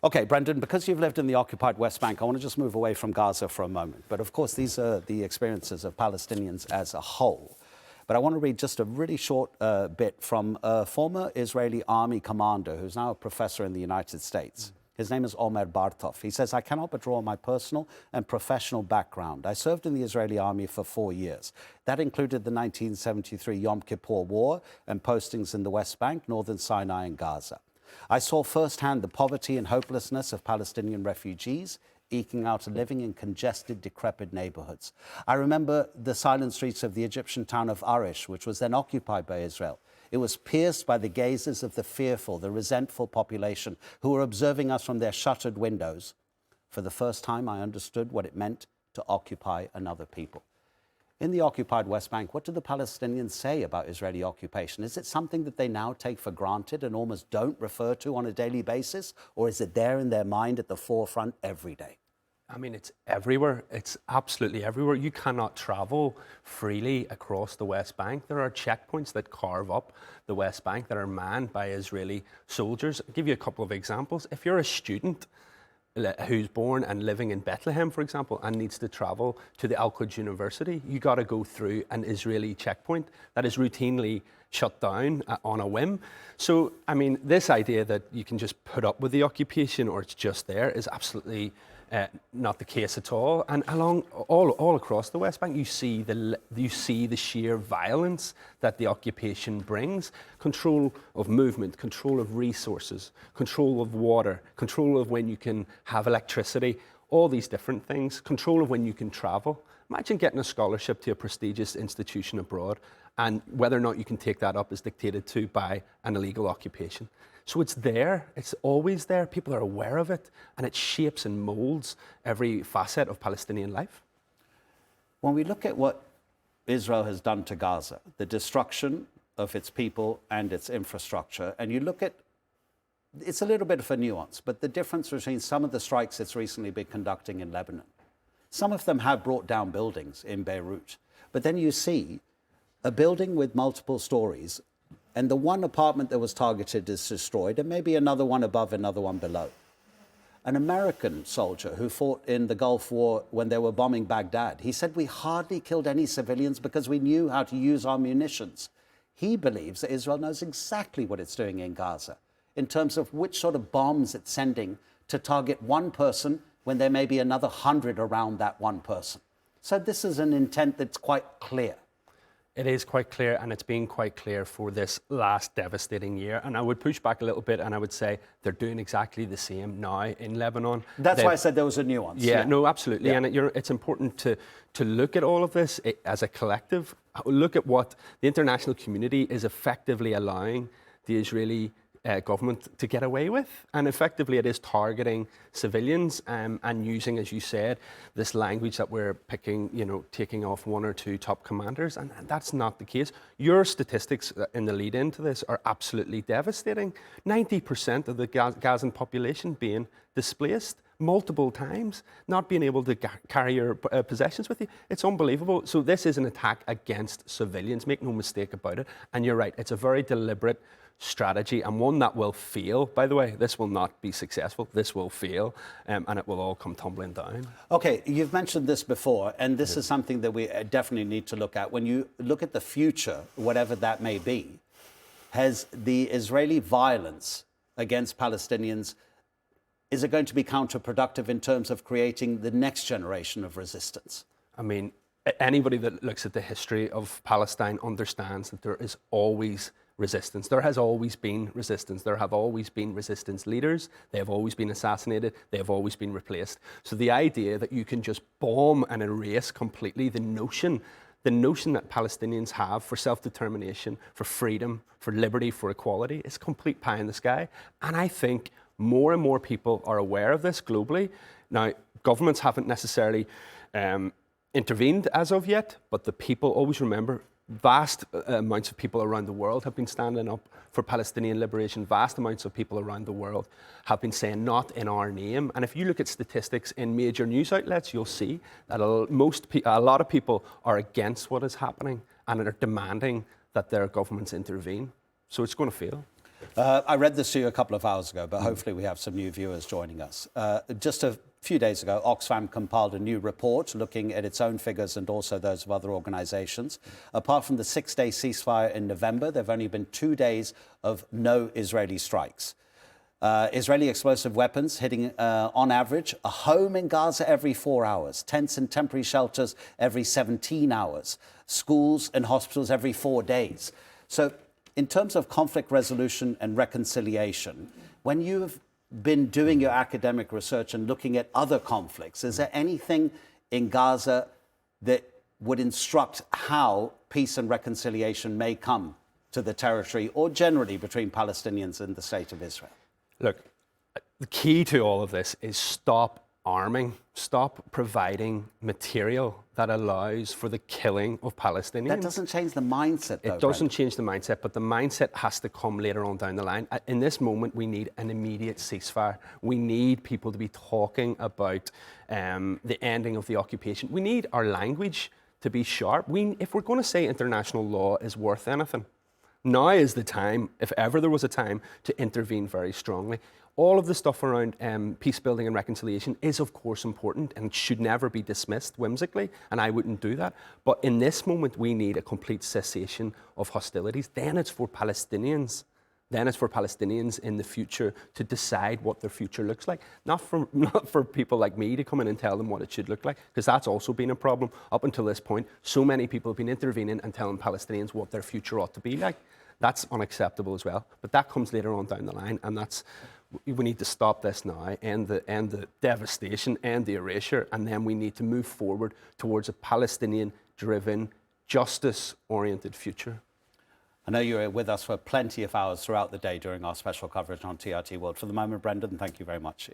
Okay, Brendan, because you've lived in the occupied West Bank, I want to just move away from Gaza for a moment. But of course, these are the experiences of Palestinians as a whole. But I want to read just a really short bit from a former Israeli army commander who's now a professor in the United States. His name is Omer Bartov. He says, "I cannot but draw on my personal and professional background. I served in the Israeli army for 4 years. That included the 1973 Yom Kippur War and postings in the West Bank, Northern Sinai and Gaza. I saw firsthand the poverty and hopelessness of Palestinian refugees, eking out a living in congested, decrepit neighborhoods. I remember the silent streets of the Egyptian town of Arish, which was then occupied by Israel. It was pierced by the gazes of the fearful, the resentful population who were observing us from their shuttered windows. For the first time, I understood what it meant to occupy another people." In the occupied West Bank, what do the Palestinians say about Israeli occupation? Is it something that they now take for granted and almost don't refer to on a daily basis? Or is it there in their mind at the forefront every day? I mean, it's everywhere. It's absolutely everywhere. You cannot travel freely across the West Bank. There are checkpoints that carve up the West Bank that are manned by Israeli soldiers. I'll give you a couple of examples. If you're a student who's born and living in Bethlehem, for example, and needs to travel to the Al-Quds University, you got to go through an Israeli checkpoint that is routinely shut down on a whim. So, I mean, this idea that you can just put up with the occupation or it's just there is absolutely not the case at all. And along all across the West Bank, you see the sheer violence that the occupation brings. Control of movement, control of resources, control of water, control of when you can have electricity, all these different things, control of when you can travel. Imagine getting a scholarship to a prestigious institution abroad, and whether or not you can take that up is dictated to by an illegal occupation. So it's there, it's always there, people are aware of it, and it shapes and molds every facet of Palestinian life. When we look at what Israel has done to Gaza, the destruction of its people and its infrastructure, and you look at, it's a little bit of a nuance, but the difference between some of the strikes it's recently been conducting in Lebanon. Some of them have brought down buildings in Beirut, but then you see a building with multiple stories, and the one apartment that was targeted is destroyed, and maybe another one above, another one below. An American soldier who fought in the Gulf War when they were bombing Baghdad, he said, "We hardly killed any civilians because we knew how to use our munitions." He believes that Israel knows exactly what it's doing in Gaza in terms of which sort of bombs it's sending to target one person when there may be another 100 around that one person. So this is an intent that's quite clear. It is quite clear, and it's been quite clear for this last devastating year. And I would push back a little bit, and I would say they're doing exactly the same now in Lebanon. That's why I said there was a nuance. Yeah, no, absolutely. Yeah. And it's important to look at all of this as a collective. Look at what the international community is effectively allowing the Israeli government to get away with, and effectively it is targeting civilians and using, as you said, this language that we're picking, taking off one or two top commanders, and that's not the case. Your statistics in the lead into this are absolutely devastating. 90% of the Gazan population being displaced multiple times, not being able to carry your possessions with you. It's unbelievable. So this is an attack against civilians, make no mistake about it. And you're right, it's a very deliberate strategy, and one that will fail, by the way. This will not be successful. This will fail, and it will all come tumbling down. Okay, you've mentioned this before, and this is something that we definitely need to look at. When you look at the future, whatever that may be, has the Israeli violence against Palestinians, is it going to be counterproductive in terms of creating the next generation of resistance? I mean, anybody that looks at the history of Palestine understands that there is always resistance. There has always been resistance. There have always been resistance leaders. They have always been assassinated. They have always been replaced. So the idea that you can just bomb and erase completely the notion that Palestinians have for self-determination, for freedom, for liberty, for equality is complete pie in the sky. And I think more and more people are aware of this globally. Now, governments haven't necessarily intervened as of yet, but the people, always remember, vast amounts of people around the world have been standing up for Palestinian liberation. Vast amounts of people around the world have been saying, "Not in our name." And if you look at statistics in major news outlets, you'll see that a lot of people are against what is happening and are demanding that their governments intervene. So it's going to fail. I read this to you a couple of hours ago, but hopefully we have some new viewers joining us. Just a few days ago, Oxfam compiled a new report looking at its own figures and also those of other organisations. Apart from the 6-day ceasefire in November, there have only been 2 days of no Israeli strikes. Israeli explosive weapons hitting, on average, a home in Gaza every 4 hours, tents and temporary shelters every 17 hours, schools and hospitals every 4 days. So in terms of conflict resolution and reconciliation, when you've been doing your academic research and looking at other conflicts, is there anything in Gaza that would instruct how peace and reconciliation may come to the territory or generally between Palestinians and the State of Israel? Look, the key to all of this is stop arming, stop providing material that allows for the killing of Palestinians. That doesn't change the mindset, though. It doesn't change the mindset, but the mindset has to come later on down the line. In this moment, we need an immediate ceasefire. We need people to be talking about the ending of the occupation. We need our language to be sharp. If we're going to say international law is worth anything, now is the time, if ever there was a time, to intervene very strongly. All of the stuff around peace building and reconciliation is, of course, important and should never be dismissed whimsically, and I wouldn't do that. But in this moment, we need a complete cessation of hostilities. Then it's for Palestinians. Then it's for Palestinians in the future to decide what their future looks like. Not for people like me to come in and tell them what it should look like, because that's also been a problem. Up until this point, so many people have been intervening and telling Palestinians what their future ought to be like. That's unacceptable as well. But that comes later on down the line, and we need to stop this now, end the devastation, end the erasure, and then we need to move forward towards a Palestinian-driven, justice-oriented future. I know you were with us for plenty of hours throughout the day during our special coverage on TRT World. For the moment, Brendan, thank you very much.